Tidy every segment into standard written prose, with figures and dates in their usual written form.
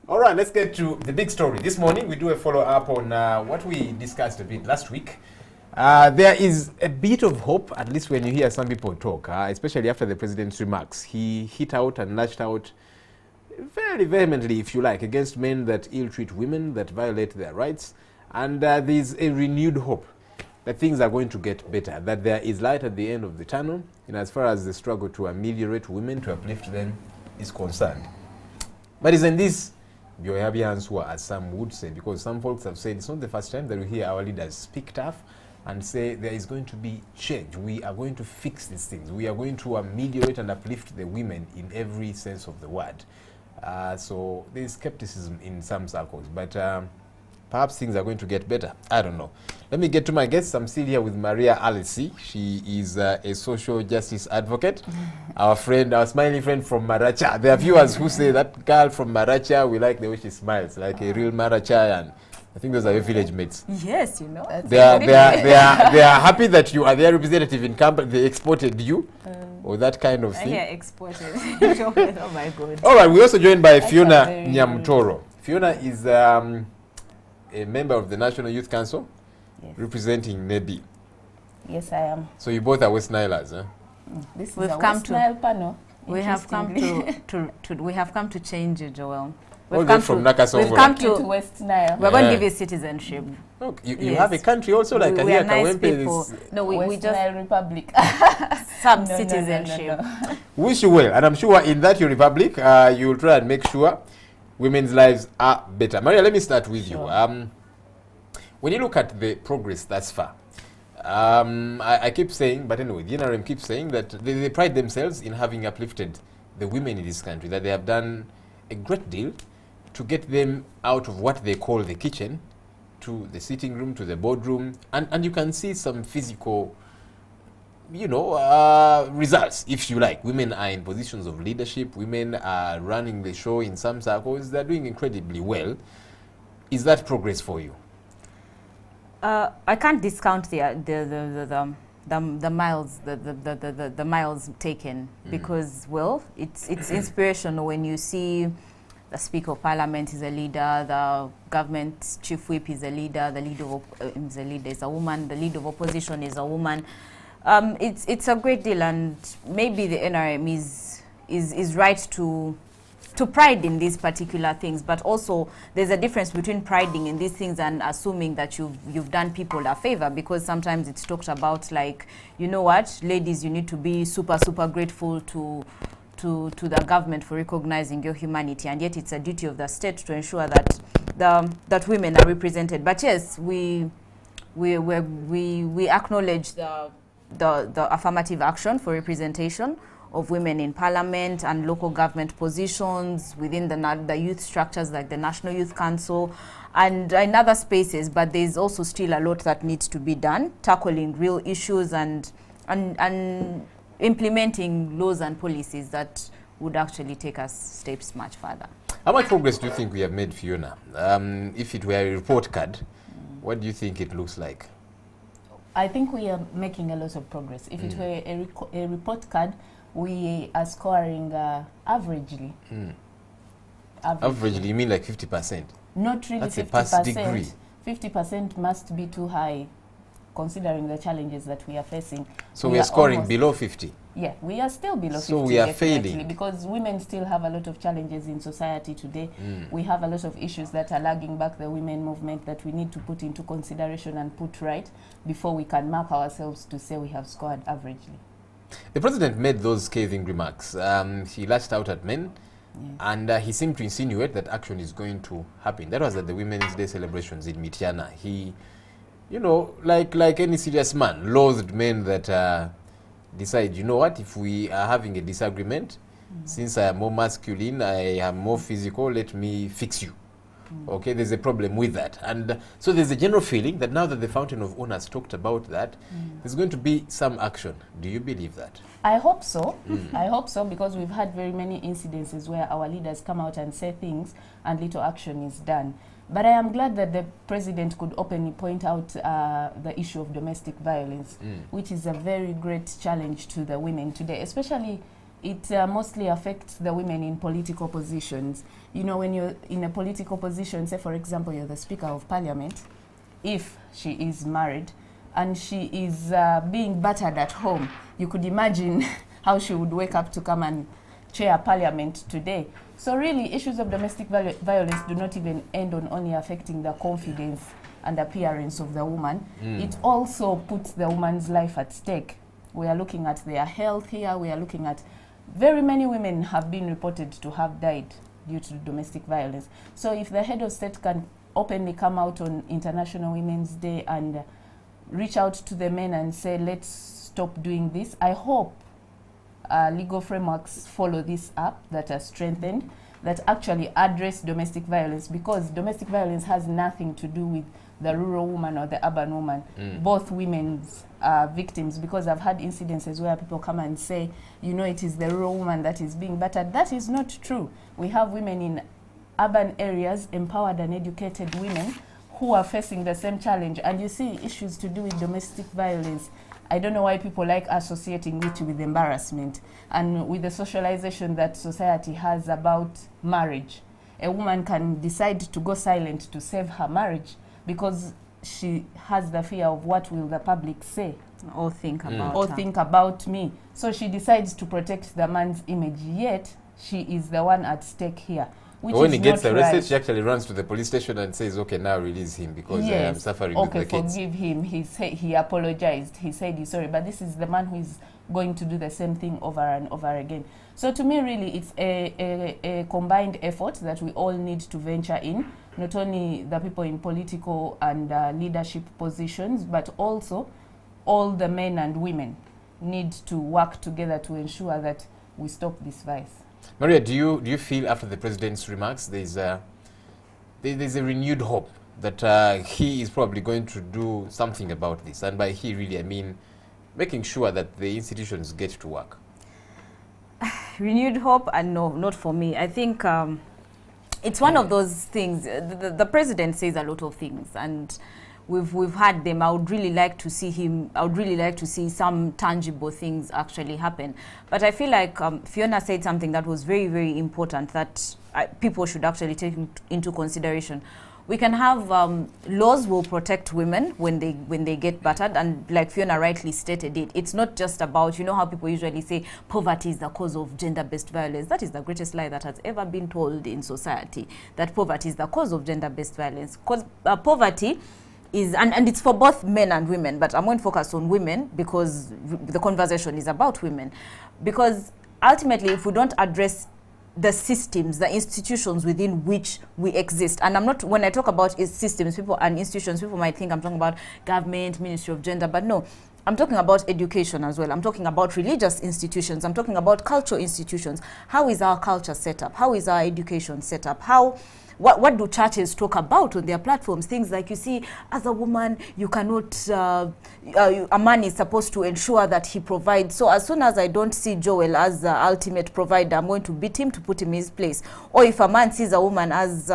All right, let's get to the big story. This morning, we do a follow-up on what we discussed a bit last week. There is a bit of hope, at least when you hear some people talk, especially after the president's remarks. He hit out and lashed out very vehemently, if you like, against men that ill-treat women, that violate their rights. And there's a renewed hope that things are going to get better, that there is light at the end of the tunnel, as far as the struggle to ameliorate women, to uplift them, is concerned. But isn't this Bioyabianswa, as some would say, because some folks have said it's not the first time that we hear our leaders speak tough and say there is going to be change. We are going to fix these things. We are going to ameliorate and uplift the women in every sense of the word. So there is skepticism in some circles, but perhaps things are going to get better. I don't know. Let me get to my guests. I'm still here with Maria Alesi. She is a social justice advocate. Our friend, our smiling friend from Maracha. There are viewers who say that girl from Maracha, we like the way she smiles, like a real Maracha, and I think those are your village mates. Yes, you know. They are happy that you are their representative in company. They exported you, or that kind of thing. Yeah, exported. Oh my God. All right, we're also joined by Fiona Nyamtoro. Fiona is a member of the National Youth Council, yes, representing NEBI. Yes, I am. So you both are West Nilers, huh? This is a West Nile panel. We have come we have come to change it, Joel. We've come from West Nile. We're going to give you citizenship. Look, you have a country also like we are nice people. No, we just Nile Republic. Some citizenship. No. Wish you well, and I'm sure in that your republic, you'll try and make sure women's lives are better. Maria, let me start with you. When you look at the progress thus far, I keep saying, but anyway, the NRM keeps saying that they pride themselves in having uplifted the women in this country, that they have done a great deal to get them out of what they call the kitchen to the sitting room, to the boardroom, and you can see some physical, results, if you like. Women are in positions of leadership. Women are running the show in some circles. They're doing incredibly well. Is that progress for you? I can't discount the miles, the miles taken, because, well, it's inspirational when you see the Speaker of Parliament is a leader, the government chief whip is a leader, the leader is a woman, the leader of opposition is a woman. It's a great deal, and maybe the NRM is right to pride in these particular things, but also there's a difference between priding in these things and assuming that you've done people a favor, because sometimes it's talked about like, you know what, ladies, you need to be super grateful to the government for recognizing your humanity, and yet it's a duty of the state to ensure that that women are represented. But yes, we acknowledge the affirmative action for representation of women in parliament and local government positions within the youth structures like the National Youth Council and in other spaces, but there's also still a lot that needs to be done, tackling real issues and implementing laws and policies that would actually take us steps much further. How much progress do you think we have made, Fiona? If it were a report card, what do you think it looks like? I think we are making a lot of progress. If it were a report card, we are scoring averagely. Averagely, you mean like 50%? Not really. That's 50%. A pass degree. 50% must be too high, considering the challenges that we are facing. So we are scoring below 50? Yeah, we are still below 50. So we are failing. Because women still have a lot of challenges in society today. We have a lot of issues that are lagging back the women movement that we need to put into consideration and put right before we can mark ourselves to say we have scored averagely. The president made those scathing remarks. He lashed out at men, yes, and he seemed to insinuate that action is going to happen. That was at the Women's Day celebrations in Mityana. He, like any serious man, loathed men that decide, you know what, if we are having a disagreement, since I am more masculine, I am more physical, let me fix you. Okay, there's a problem with that. And so there's a general feeling that now that the Fountain of Honor has talked about that, there's going to be some action. Do you believe that? I hope so. I hope so, because we've had very many incidences where our leaders come out and say things and little action is done. But I am glad that the president could openly point out the issue of domestic violence, which is a very great challenge to the women today, especially it mostly affects the women in political positions. You know, when you're in a political position, say for example, you're the Speaker of Parliament, if she is married and she is being battered at home, you could imagine how she would wake up to come and chair Parliament today. So really, issues of domestic violence do not even end on only affecting the confidence and appearance of the woman. It also puts the woman's life at stake. We are looking at their health here. We are looking at very many women have been reported to have died due to domestic violence. So if the head of state can openly come out on International Women's Day and reach out to the men and say, let's stop doing this, I hope legal frameworks follow this up that are strengthened, that actually address domestic violence, because domestic violence has nothing to do with the rural woman or the urban woman. Both women's victims, because I've had incidences where people come and say, you know, it is the rural woman that is being battered. That is not true. We have women in urban areas, empowered and educated women, who are facing the same challenge. And you see issues to do with domestic violence. I don't know why people like associating it with embarrassment and with the socialization that society has about marriage. A woman can decide to go silent to save her marriage because she has the fear of what will the public say or think about or her. think about me. So she decides to protect the man's image, yet she is the one at stake here. Which When is he gets not arrested, right. she actually runs to the police station and says, okay, now release him because I am suffering okay, with the kids. forgive him. He apologized. He said he's sorry. But this is the man who is going to do the same thing over and over again. So to me, really, it's a combined effort that we all need to venture in. Not only the people in political and leadership positions, but also all the men and women need to work together to ensure that we stop this vice. Maria, do you feel after the president's remarks there's a renewed hope that he is probably going to do something about this? And by he, really, I mean making sure that the institutions get to work. Renewed hope? And no, not for me. I think it's one of those things. The president says a lot of things, and we've had them. I would really like to see him. I would really like to see some tangible things actually happen. But I feel like Fiona said something that was very, very important that people should actually take into consideration. We can have laws will protect women when they get battered, and like Fiona rightly stated it, it's not just about, you know how people usually say poverty is the cause of gender-based violence. That is the greatest lie that has ever been told in society, that poverty is the cause of gender-based violence. Because poverty is, and it's for both men and women, but I'm going to focus on women because the conversation is about women. Because ultimately, if we don't address the systems, the institutions within which we exist. And I'm not, when I talk about systems, people and institutions, people might think I'm talking about government, Ministry of Gender, but no, I'm talking about education as well. I'm talking about religious institutions. I'm talking about cultural institutions. How is our culture set up? How is our education set up? What do churches talk about on their platforms? Things like, you see, as a woman, you cannot, a man is supposed to ensure that he provides. So as soon as I don't see Joel as the ultimate provider, I'm going to beat him to put him in his place. Or if a man sees a woman as,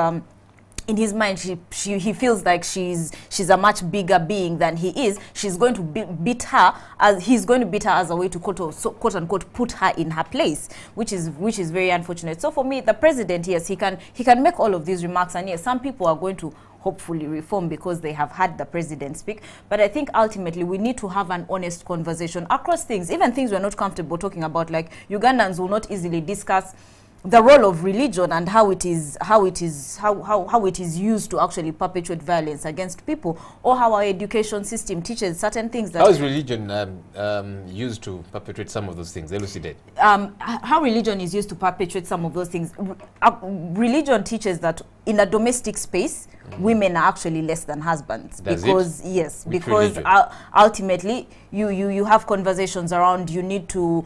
in his mind, he feels like she's a much bigger being than he is, she's going to beat her, as he's going to beat her as a way to quote unquote put her in her place, which is very unfortunate. So for me, the president, yes, he can make all of these remarks, and yes, some people are going to hopefully reform because they have had the president speak. But I think ultimately we need to have an honest conversation across things, even things we're not comfortable talking about. Like Ugandans will not easily discuss the role of religion and how it is used to actually perpetuate violence against people, or how our education system teaches certain things that... How is religion used to perpetuate some of those things? Elucidate. How religion is used to perpetuate some of those things. Religion teaches that in a domestic space, women are actually less than husbands. Does because it? Yes, Which because ultimately you have conversations around you need to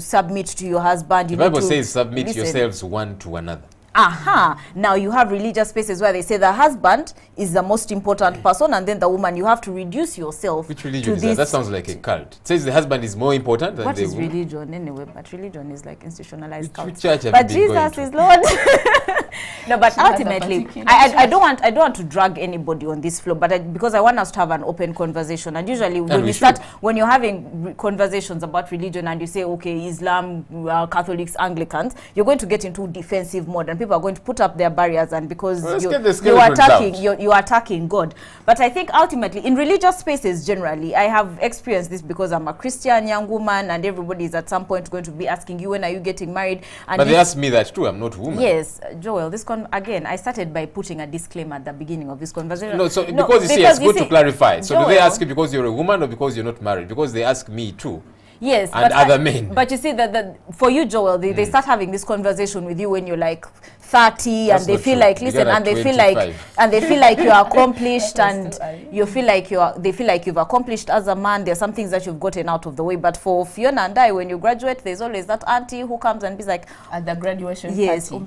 submit to your husband. The Bible says submit yourselves one to another. Now you have religious spaces where they say the husband is the most important person, and then the woman, you have to reduce yourself. Which religion is that? That sounds like a cult. It says the husband is more important than what the is woman. religion anyway? But religion is like institutionalized culture. Which church have But you been Jesus going is Lord. No, but She has a ultimately, particular I don't want to drag anybody on this floor, but because I want us to have an open conversation. And usually, when you're having conversations about religion, and you say, okay, Islam, Catholics, Anglicans, you're going to get into defensive mode, and people are going to put up their barriers, and because you're attacking God. But I think ultimately, in religious spaces generally, I have experienced this because I'm a Christian young woman, and everybody is at some point going to be asking you, when are you getting married? And but they ask me that too. I'm not a woman. Yes, Joel, again, I started by putting a disclaimer at the beginning of this conversation. No, because you see, it's good to clarify. So Joel, do they ask you because you're a woman or because you're not married? Because they ask me too. Yes, and other men. But you see that for you, Joel, they start having this conversation with you when you're like 30, That's and they feel like, listen, and they feel like you're accomplished, and you feel like they feel like you've accomplished as a man. There's some things that you've gotten out of the way. But for Fiona and I, when you graduate, there's always that auntie who comes and be like, at the graduation yes, party.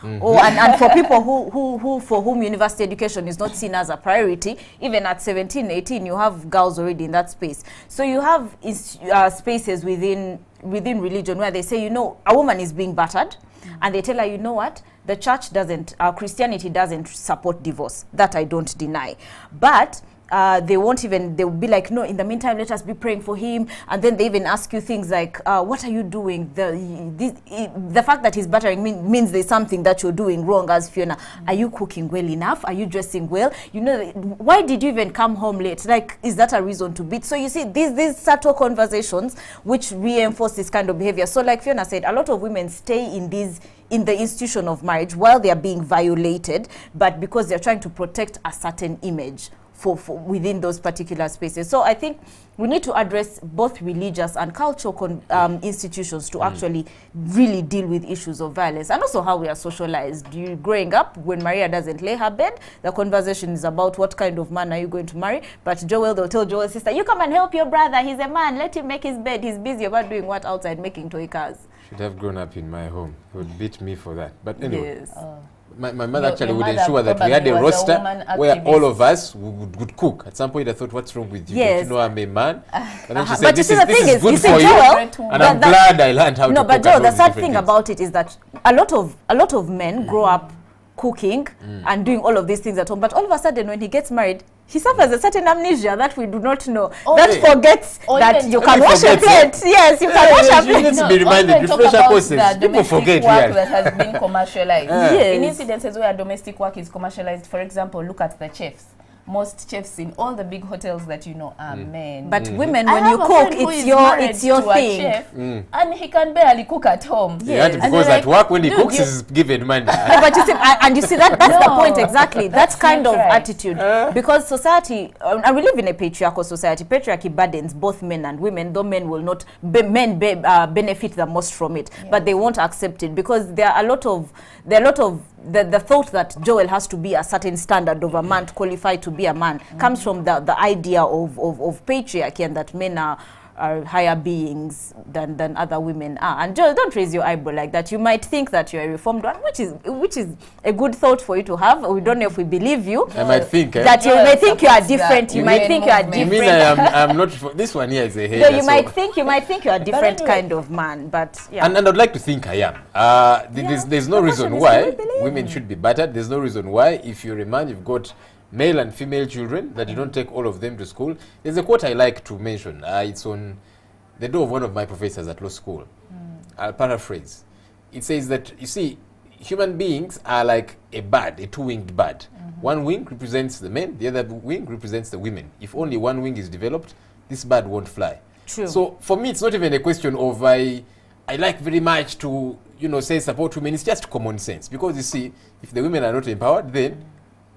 And for people who for whom university education is not seen as a priority, even at 17, 18, you have girls already in that space. So you have spaces within religion where they say, you know, a woman is being battered, and they tell her, you know what, the church doesn't, Christianity doesn't support divorce. That I don't deny. But they'll be like, no, in the meantime, let us be praying for him. And then they even ask you things like, what are you doing? The fact that he's battering means there's something that you're doing wrong as Fiona. Are you cooking well enough? Are you dressing well? You know, why did you even come home late? Like, is that a reason to beat? So you see, these subtle conversations which reinforce this kind of behavior. So like Fiona said, a lot of women stay in the institution of marriage while they are being violated, but because they're trying to protect a certain image for within those particular spaces. So I think we need to address both religious and cultural institutions to actually really deal with issues of violence, and also how we are socialized. Growing up, when Maria doesn't lay her bed, the conversation is about what kind of man are you going to marry. But Joel, they'll tell Joel's sister, you come and help your brother, he's a man, let him make his bed, he's busy about doing what outside, making toy cars. Should have grown up in my home. He would beat me for that. But anyway. Yes. My mother actually would ensure that we had a roster where all of us would cook. At some point I thought, what's wrong with you? Yes. Don't you know I'm a man? And then she said, but this you see, is good for you. Joel, and I'm glad I learned how to cook. No, but Joel, the sad thing things. about it is that a lot of men grow up cooking and doing all of these things at home. But all of a sudden, when he gets married, he suffers a certain amnesia that we do not know. Forgets that you can wash a plate. Yes, you can wash a plate. You need to be reminded. Refresher courses. People forget work that has been commercialized. Yes. In incidences where domestic work is commercialized, for example, look at the chefs. Most chefs in all the big hotels that you know are men. But women, when you cook, it's your thing. Chef, and he can barely cook at home. Yeah, because at work, when he cooks, he's given money. No, but you see, and you see that's the point exactly. That's kind of attitude. Because society, and we live in a patriarchal society. Patriarchy burdens both men and women, though men will not, benefit the most from it. Yes. But they won't accept it because there are a lot of the thought that Joel has to be a certain standard of a man to qualify to be a man comes from the idea of patriarchy, and that men are higher beings than other women are. And Joel, don't raise your eyebrow like that. You might think that you're a reformed one, which is a good thought for you to have. We don't know if we believe you. I might think that you may think you are different. You might think you are different. You mean I'm not? This one here is a hater. No, you might think you are a different kind of man. But yeah. And I'd like to think I am. There's no reason why women should be battered. There's no reason why, if you're a man, you've got male and female children, that you don't take all of them to school. There's a quote I like to mention. It's on the door of one of my professors at law school. I'll paraphrase. It says that, you see, human beings are like a bird, a two-winged bird. One wing represents the men, the other wing represents the women. If only one wing is developed, this bird won't fly. True. So for me, it's not even a question of I like very much to, say support women. It's just common sense. Because you see, if the women are not empowered, then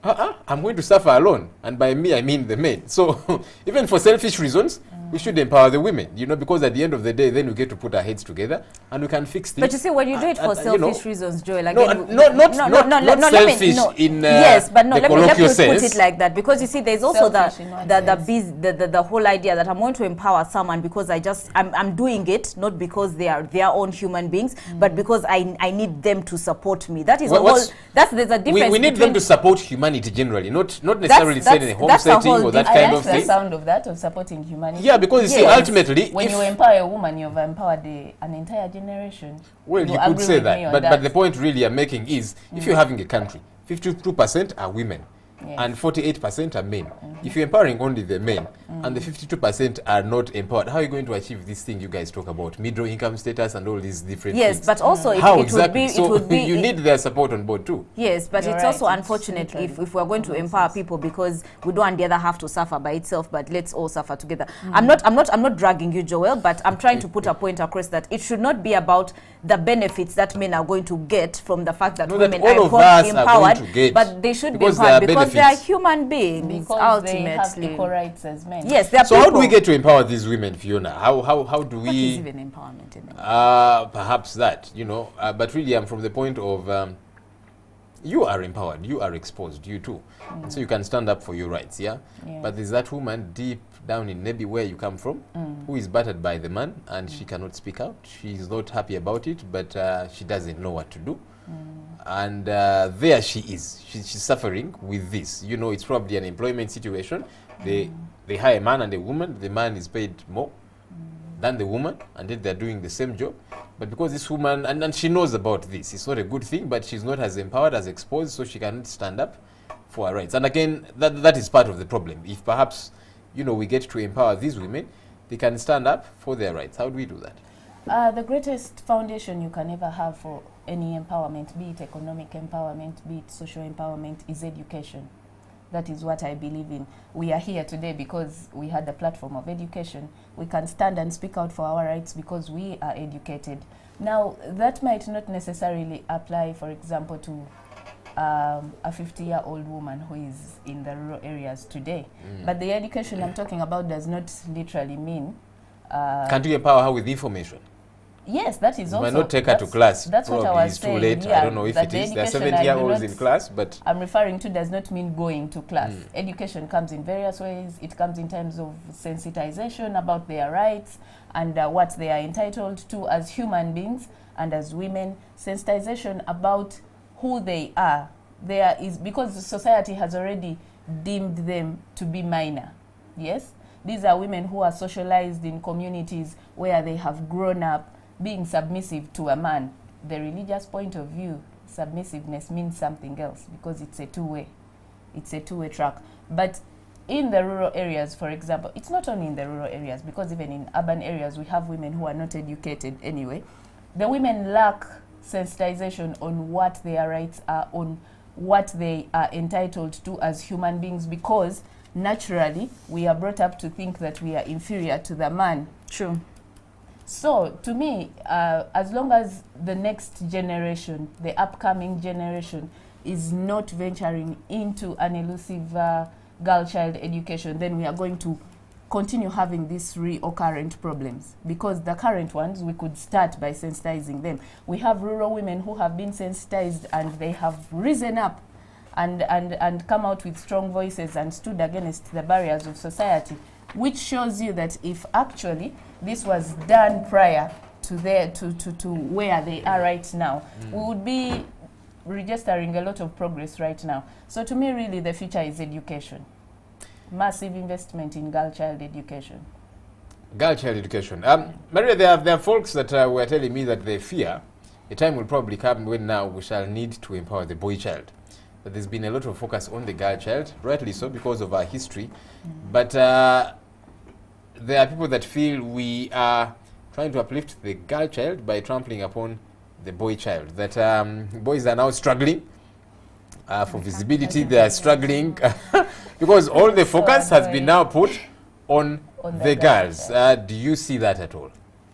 I'm going to suffer alone. And by me, I mean the men. So even for selfish reasons, we should empower the women, because at the end of the day, then we get to put our heads together and we can fix things. But you see, when you do it for selfish reasons, Joel, not selfish in yes, but no, the let me colloquial sense. Put it like that, because you see, there's also the whole idea that I'm going to empower someone because I'm doing it not because they are their own human beings, but because I need them to support me. That is there's a difference. We need them to support humanity generally, not necessarily say in a home setting or that kind of thing. That's the sound of that, of supporting humanity. Yeah, because you see, Yes. ultimately, when if, you empower a woman, you've empowered an entire generation. well, you could agree say with me that, on but the point really I'm making is, if you're having a country, 52% are women, Yes. and 48% are men. If you're empowering only the men, and the 52% are not empowered, how are you going to achieve this thing you guys talk about, middle income status and all these different Yes, things? but also How it exactly? would be, So it would be you need their support on board too. Yes, but You're it's right, also it's unfortunate if literally we're going to empower nonsense. people because we don't want the other half to suffer by itself, but let's all suffer together. I'm not dragging you, Joel, but I'm trying to put a point across that it should not be about the benefits that men are going to get from the fact that No, that women all of are us are going empowered, to get, but they should be because there empowered are because they are benefits. human beings Because they have ultimately. equal rights as men. Yes, they are So people. how do we get to empower these women, Fiona? How do we... What is even empowerment anyway? Perhaps that, you know, but really I'm from the point of you are empowered, you are exposed, you too. So you can stand up for your rights, yeah? Yes. But there's that woman deep down in maybe where you come from who is battered by the man and she cannot speak out. She's not happy about it, but she doesn't know what to do. And there she is. She's suffering with this. You know, it's probably an employment situation. They hire a man and a woman. The man is paid more than the woman, and yet they're doing the same job. But because this woman, and she knows about this, it's not a good thing, but she's not as empowered, as exposed, so she cannot stand up for her rights. And again, that is part of the problem. If perhaps, you know, we get to empower these women, they can stand up for their rights. How do we do that? The greatest foundation you can ever have for any empowerment, be it economic empowerment, be it social empowerment, is education. That is what I believe in. We are here today because we had a platform of education. We can stand and speak out for our rights because we are educated. Now, that might not necessarily apply, for example, to a 50-year-old woman who is in the rural areas today. But the education I'm talking about does not literally mean... Can't you empower her with information? Yes, that is You also... might not take her to class. That's what I Probably was it's too saying. late. Yeah, I don't know if that it is. the There are education I do 70-year-olds not- in class, but I'm referring to does not mean going to class. Education comes in various ways. It comes in terms of sensitization about their rights and what they are entitled to as human beings and as women. Sensitization about who they are. There is, because the society has already deemed them to be minor. Yes? These are women who are socialized in communities where they have grown up being submissive to a man. The religious point of view, submissiveness means something else because it's a two-way. It's a two-way track. But in the rural areas, for example, it's not only in the rural areas, because even in urban areas, we have women who are not educated anyway. The women lack sensitization on what their rights are, on what they are entitled to as human beings, because naturally we are brought up to think that we are inferior to the man. True. So, to me, as long as the next generation, the upcoming generation, is not venturing into an elusive girl-child education, then we are going to continue having these recurrent problems. Because the current ones, we could start by sensitizing them. We have rural women who have been sensitized and they have risen up and come out with strong voices and stood against the barriers of society, which shows you that if actually this was done prior to where they are right now, we would be registering a lot of progress right now. So to me, really, the future is education. Massive investment in girl-child education. girl-child education. Maria, there are folks that were telling me that they fear a time will probably come when now we shall need to empower the boy child. But there's been a lot of focus on the girl child, rightly so, because of our history. But there are people that feel we are trying to uplift the girl child by trampling upon the boy child. That boys are now struggling for visibility. They are struggling because all the focus has been now put on the girls. Do you see that at all?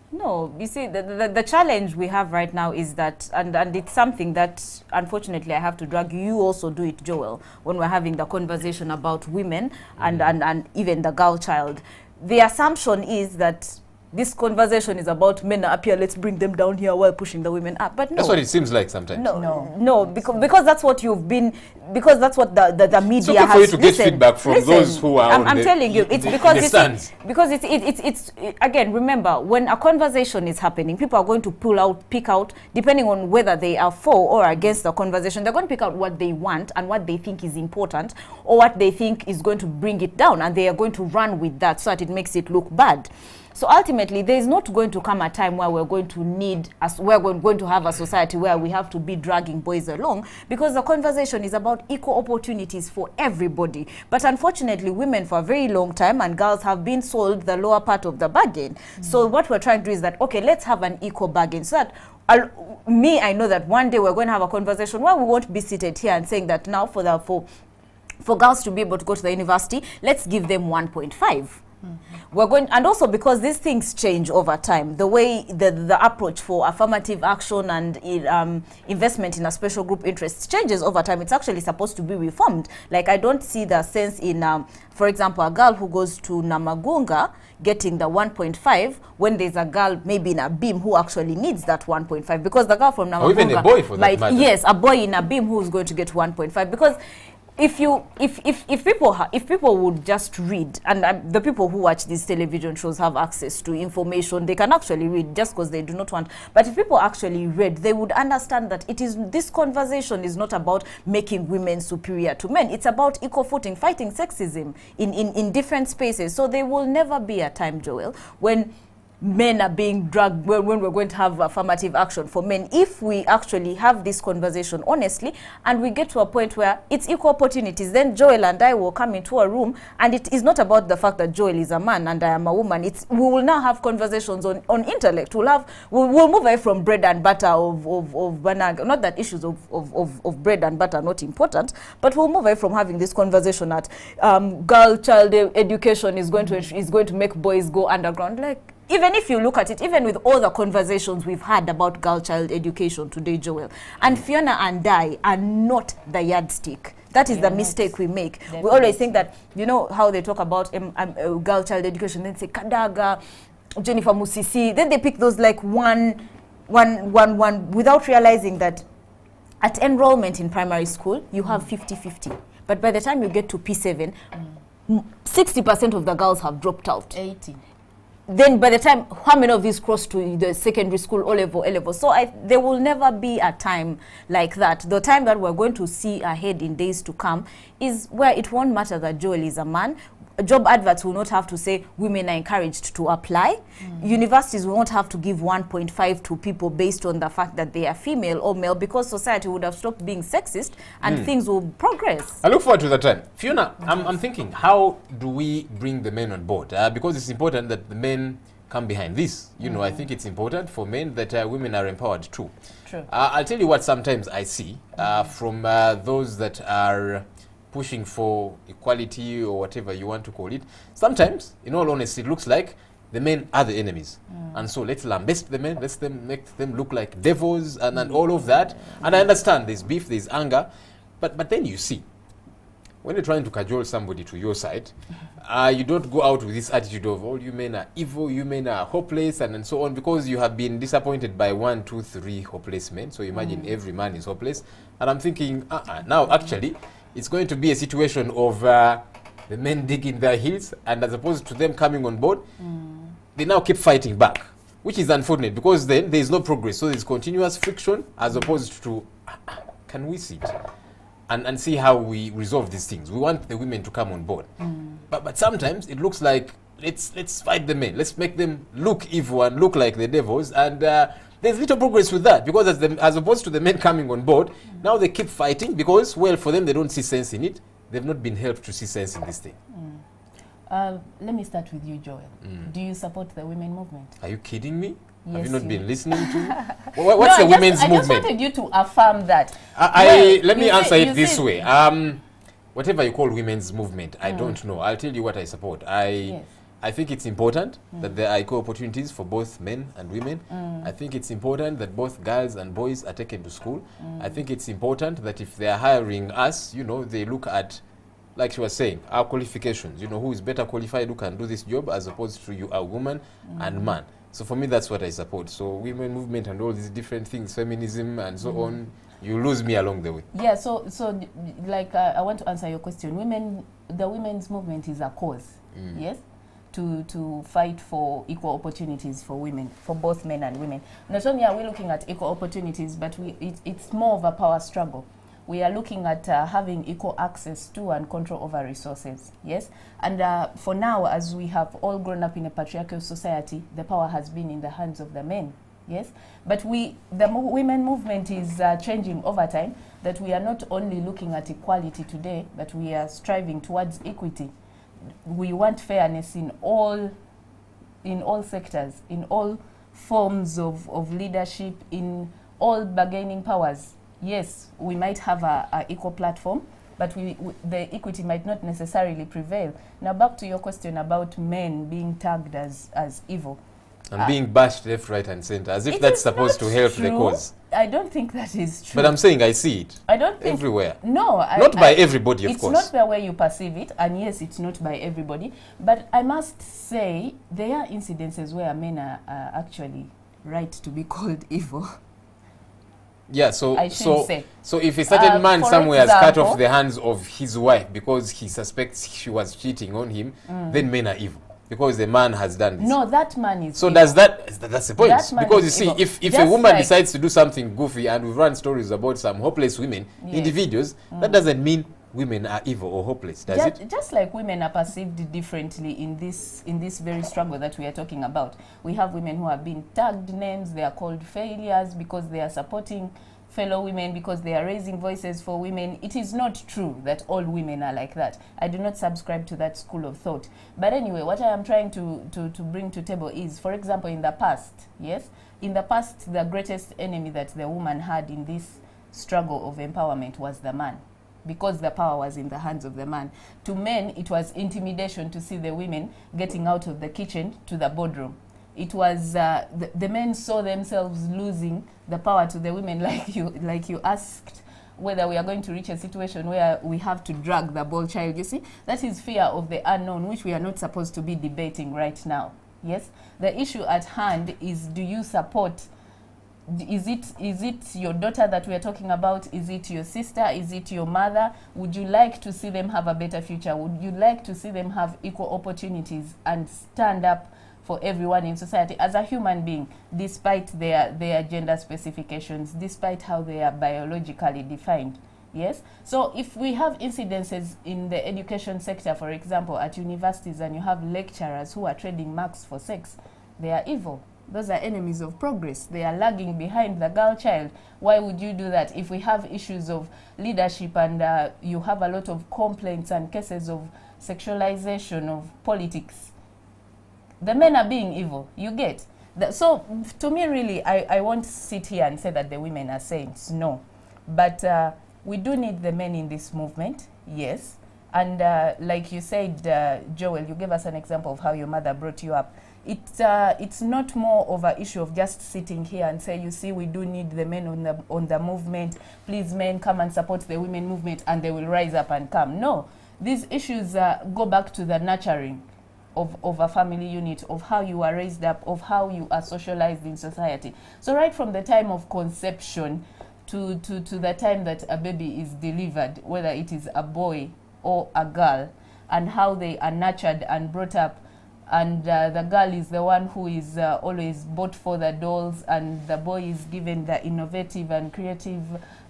No, you see, the challenge we have right now is that, and it's something that, unfortunately, I have to drag you. You also do it, Joel, when we're having the conversation about women and even the girl child. The assumption is that this conversation is about men are up here, let's bring them down here while pushing the women up. But no. That's what it seems like sometimes. No, because that's what you've been, because that's what the media it's okay has. For you to get feedback from those who are I'm telling you, it's because it's again, remember, when a conversation is happening, people are going to pick out, depending on whether they are for or against the conversation, they're going to pick out what they want and what they think is important or what they think is going to bring it down, and they are going to run with that so that it makes it look bad. So ultimately, there is not going to come a time where we're going to have a society where we have to be dragging boys along, because the conversation is about equal opportunities for everybody. But unfortunately, women for a very long time and girls have been sold the lower part of the bargain. So what we're trying to do is that, okay, let's have an equal bargain so that I know that one day we're going to have a conversation where we won't be seated here and saying that now for girls to be able to go to the university, let's give them 1.5. We're going, and also because these things change over time, the way the approach for affirmative action and investment in a special group interest changes over time. It's actually supposed to be reformed. Like, I don't see the sense in, for example, a girl who goes to Namagunga getting the 1.5 when there's a girl maybe in a beam who actually needs that 1.5, because the girl from Namagunga, or even a boy for that matter. Yes, a boy in a beam who's going to get 1.5, because if people would just read, and the people who watch these television shows have access to information, they can actually read just because they do not want. But if people actually read, they would understand that this conversation is not about making women superior to men. It's about equal footing, fighting sexism in different spaces. So there will never be a time, Joel, when men are being dragged, when we're going to have affirmative action for men, if we actually have this conversation honestly and we get to a point where it's equal opportunities. Then Joel and I will come into a room, and it is not about the fact that Joel is a man and I am a woman. We will now have conversations on intellect. We'll move away from bread and butter of not that issues of bread and butter are not important, but we'll move away from having this conversation that child education is going to make boys go underground. Like, even if you look at it, even with all the conversations we've had about girl-child education today, Joel, and Fiona and I are not the yardstick. That is the mistake we make. Definitely. We always think that, you know how they talk about girl-child education, then say Kadaga, Jennifer Musisi, then they pick those like one, without realizing that at enrollment in primary school, you have 50-50. But by the time you get to P7, 60% of the girls have dropped out. 80. Then by the time, how many of these cross to the secondary school, O-level? So there will never be a time like that. The time that we're going to see ahead in days to come is where it won't matter that Joel is a man. Job adverts will not have to say women are encouraged to apply. Universities won't have to give 1.5 to people based on the fact that they are female or male, because society would have stopped being sexist and things will progress. I look forward to that time. Fiona, I'm thinking, how do we bring the men on board? Because it's important that the men come behind this. You know, I think it's important for men that women are empowered too. True. I'll tell you what sometimes I see from those that are pushing for equality or whatever you want to call it. Sometimes, in all honesty, it looks like the men are the enemies. And so let's lambast the men, let's make them look like devils and all of that. And I understand there's beef, there's anger, but then you see, when you're trying to cajole somebody to your side, you don't go out with this attitude of all you men are evil, you men are hopeless, and so on, because you have been disappointed by 1, 2, 3 hopeless men. So imagine every man is hopeless. And I'm thinking, now actually, it's going to be a situation of the men digging their heels, and as opposed to them coming on board, they now keep fighting back, which is unfortunate, because then there is no progress. So there's continuous friction, as opposed to, can we sit and see how we resolve these things? We want the women to come on board. But sometimes it looks like, let's fight the men. Let's make them look evil and look like the devils. And there's little progress with that, because as opposed to the men coming on board, now they keep fighting because, well, for them, they don't see sense in it. They've not been helped to see sense in this thing. Let me start with you, Joel. Do you support the women movement? Are you kidding me? Yes, have you not been listening to? What's the women's movement? I just wanted you to affirm that. Let me answer it this way. Whatever you call women's movement, I don't know. I'll tell you what I support. I think it's important that there are equal opportunities for both men and women. I think it's important that both girls and boys are taken to school. I think it's important that if they are hiring us, you know, they look at like she was saying, our qualifications, you know, who is better qualified, who can do this job, as opposed to you are woman and man. So for me, that's what I support. So women movement and all these different things, feminism and so on, you lose me along the way. Yeah, so like I want to answer your question. The women's movement is a cause, yes, to fight for equal opportunities for women, for both men and women. Not only are we looking at equal opportunities, but it's more of a power struggle. We are looking at having equal access to and control over resources, yes? And for now, as we have all grown up in a patriarchal society, the power has been in the hands of the men, yes? But the women movement is changing over time, that we are not only looking at equality today, but we are striving towards equity. We want fairness in all sectors, in all forms of leadership, in all bargaining powers. Yes, we might have a equal platform, but the equity might not necessarily prevail. Now back to your question about men being tagged as evil. And being bashed left, right and center, as if that's supposed to help the cause. I don't think that is true. But I'm saying I see it. I don't think everywhere. No, not by everybody, of course. It's not the way you perceive it, and yes, it's not by everybody. But I must say there are incidences where men are actually right to be called evil. Yeah, so if a certain certain man somewhere has cut off the hands of his wife because he suspects she was cheating on him, then men are evil. Because the man has done this. No, that man is so evil. That's the point. Because you see, evil. if a woman decides to do something goofy, and we've run stories about some hopeless women, individuals, that doesn't mean women are evil or hopeless, does it? Just like women are perceived differently in this very struggle that we are talking about. We have women who have been tagged names, they are called failures because they are supporting fellow women, because they are raising voices for women. It is not true that all women are like that. I do not subscribe to that school of thought. But anyway, what I am trying to bring to table is, for example, in the past, yes, in the past, the greatest enemy that the woman had in this struggle of empowerment was the man, because the power was in the hands of the man. To men, it was intimidation to see the women getting out of the kitchen to the boardroom. It was the men saw themselves losing the power to the women, like you asked whether we are going to reach a situation where we have to drag the ball child. You see, that is fear of the unknown, which we are not supposed to be debating right now. Yes, the issue at hand is, do you support? Is it your daughter that we are talking about? Is it your sister? Is it your mother? Would you like to see them have a better future? Would you like to see them have equal opportunities and stand up for everyone in society as a human being, despite their gender specifications, despite how they are biologically defined? Yes? So if we have incidences in the education sector, for example, at universities, and you have lecturers who are trading marks for sex, they are evil. Those are enemies of progress. They are lagging behind the girl child. Why would you do that? If we have issues of leadership and you have a lot of complaints and cases of sexualization of politics, the men are being evil, you get? So to me, really, I won't sit here and say that the women are saints, no. But we do need the men in this movement, yes. And like you said, Joel, you gave us an example of how your mother brought you up. It's not more of an issue of just sitting here and say, you see, we do need the men on the movement. Please, men, come and support the women movement, and they will rise up and come. No, these issues go back to the nurturing of a family unit, of how you are raised up, of how you are socialized in society. So right from the time of conception to the time that a baby is delivered, whether it is a boy or a girl, and how they are nurtured and brought up, and the girl is the one who is always bought for the dolls, and the boy is given the innovative and creative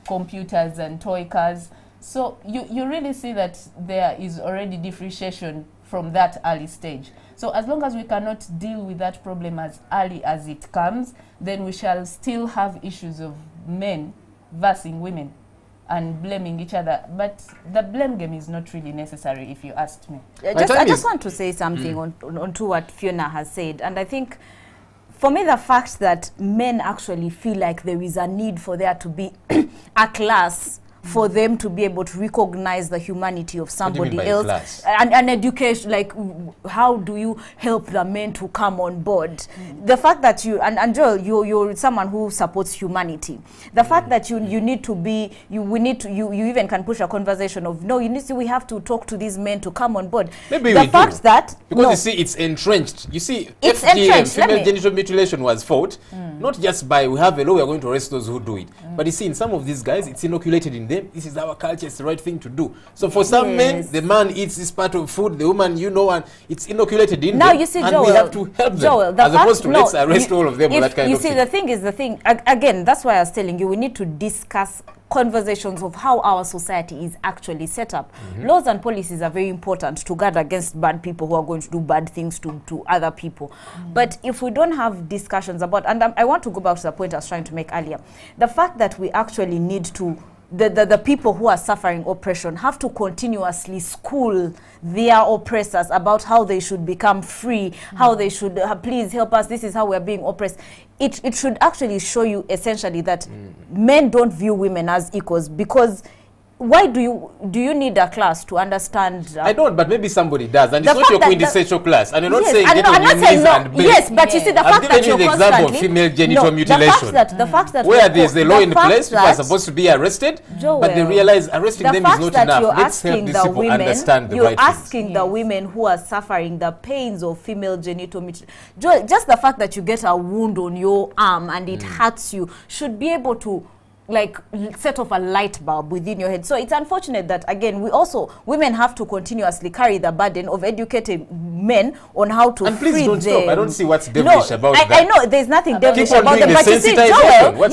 computers and toy cars. So you really see that there is already differentiation from that early stage. So as long as we cannot deal with that problem as early as it comes, then we shall still have issues of men versing women and blaming each other. But the blame game is not really necessary, if you asked me. I just want to say something on to what Fiona has said. And I think, for me, the fact that men actually feel like there is a need for there to be a class for them to be able to recognize the humanity of somebody else. Class? And education, like how do you help the men to come on board? The fact that you, and Joel, you're someone who supports humanity. The fact that you need to be, you even can push a conversation of, no, we have to talk to these men to come on board. Maybe the we fact do. that, because no, you see, it's entrenched. You see, it's FGM, entrenched. female genital mutilation, was fought not just by we have a law, we are going to arrest those who do it. But you see, in some of these guys, it's inoculated in them. This is our culture, it's the right thing to do. So for some men, the man eats this part of food, the woman, and it's inoculated in them. You see, and Joel, we have to help them, as opposed to let's arrest all of them or that kind of thing. You see, the thing, again, that's why I was telling you, we need to discuss conversations of how our society is actually set up. Laws and policies are very important to guard against bad people who are going to do bad things to other people. But if we don't have discussions about, and I want to go back to the point I was trying to make earlier, the fact that we actually need to, the people who are suffering oppression have to continuously school their oppressors about how they should become free, how they should, please help us, this is how we're being oppressed. It should actually show you essentially that men don't view women as equals, because why do you need a class to understand? I don't, but maybe somebody does, and it's not your quintessential class. And you're not saying get on your knees and beg. Yes, but you see, the fact that you're the example of female genital mutilation, the fact that where there's a law in place, people are supposed to be arrested, but they realize arresting them is not enough. Let's help these people understand the right things. You're asking the women who are suffering the pains of female genital mutilation. Just the fact that you get a wound on your arm and it hurts you should be able to, like, set off a light bulb within your head. So it's unfortunate that, again, women have to continuously carry the burden of educating men on how to and please free don't them. stop. I don't see what's devilish about that. I know there's nothing devilish about them, but you see, Joel,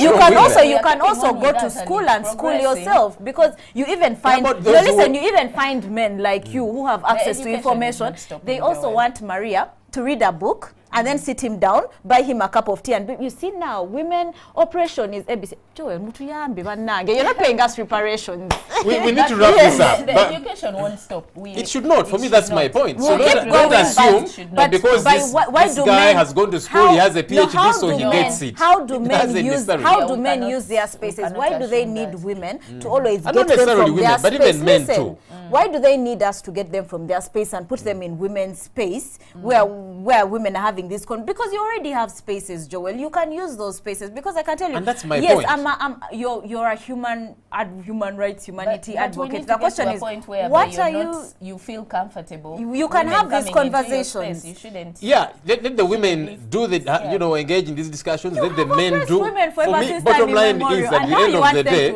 you can also go to school and school yourself, because you even find, you even find men like you who have access to information. They also want Maria to read a book and then sit him down, buy him a cup of tea, and you see now, women oppression is ABC. Joel, you're not paying us reparations. We need to wrap this up. The education won't stop. It should not. For me, that's my point. So We'll don't assume that because this guy has gone to school, he has a PhD, so he gets it. How do men use their spaces? Why do they need women to always get them from their space? But even men too. Why do they need us to get them from their space and put them in women's space where women are having this because you already have spaces, Joel. You can use those spaces, because I can tell you, and that's my point. You're a human rights, humanity advocate. The question is, what are you feel comfortable? You can have these conversations. You shouldn't. Yeah, let the women do the engage in these discussions. Let the men do. For me, bottom line is at the end of the day,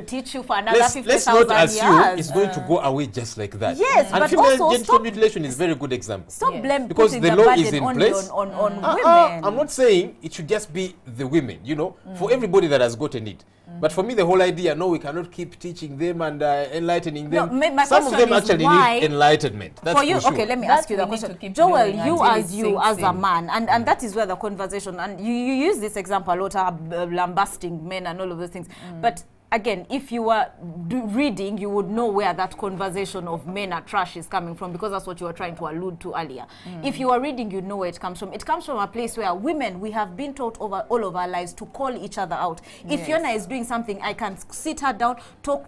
let's not assume it's going to go away just like that. Yes, and but female genital mutilation is a very good example. Stop blaming, because the law is in place on women. I'm not saying it should just be the women, for everybody that has gotten it. But for me, the whole idea, no, we cannot keep teaching them and enlightening them. No, some of them actually need enlightenment. That's for you, sure. Okay, let me ask you the question. Joel, you as a man, and that is where the conversation, and you use this example a lot, lambasting men and all of those things. But again, if you were reading, you would know where that conversation of men are trash is coming from, because that's what you were trying to allude to earlier. If you are reading, you know where it comes from. It comes from a place where women, we have been taught over all of our lives to call each other out. If Fiona is doing something, I can sit her down, talk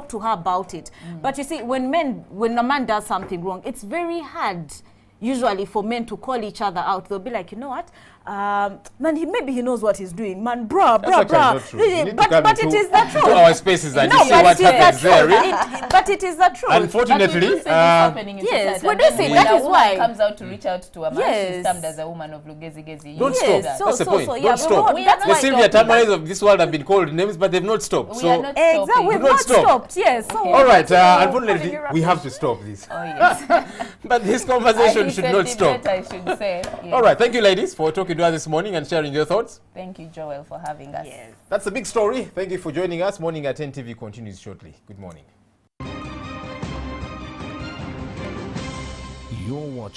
to her about it. But you see, when a man does something wrong, it's very hard usually for men to call each other out. They'll be like, you know what, man, maybe he knows what he's doing, man, bruh. But it is the truth. To our spaces and see what happens there. But it is the truth. Unfortunately, yes, we do say that is why it comes out to reach out to a man. She's termed as a woman of Lugezi. Don't stop. That's the point. Don't stop. The Sylvia Tamaris of this world have been called names, but they've not stopped. We are not stopping. Exactly, we've not stopped. Yes. All right. Unfortunately, we have to stop this. Oh yes. But this conversation should not stop. I should say. All right. Thank you, ladies, for talking to us this morning and sharing your thoughts. Thank you, Joel, for having us. Yes. That's a big story. Thank you for joining us. Morning at 10 TV continues shortly. Good morning. You're watching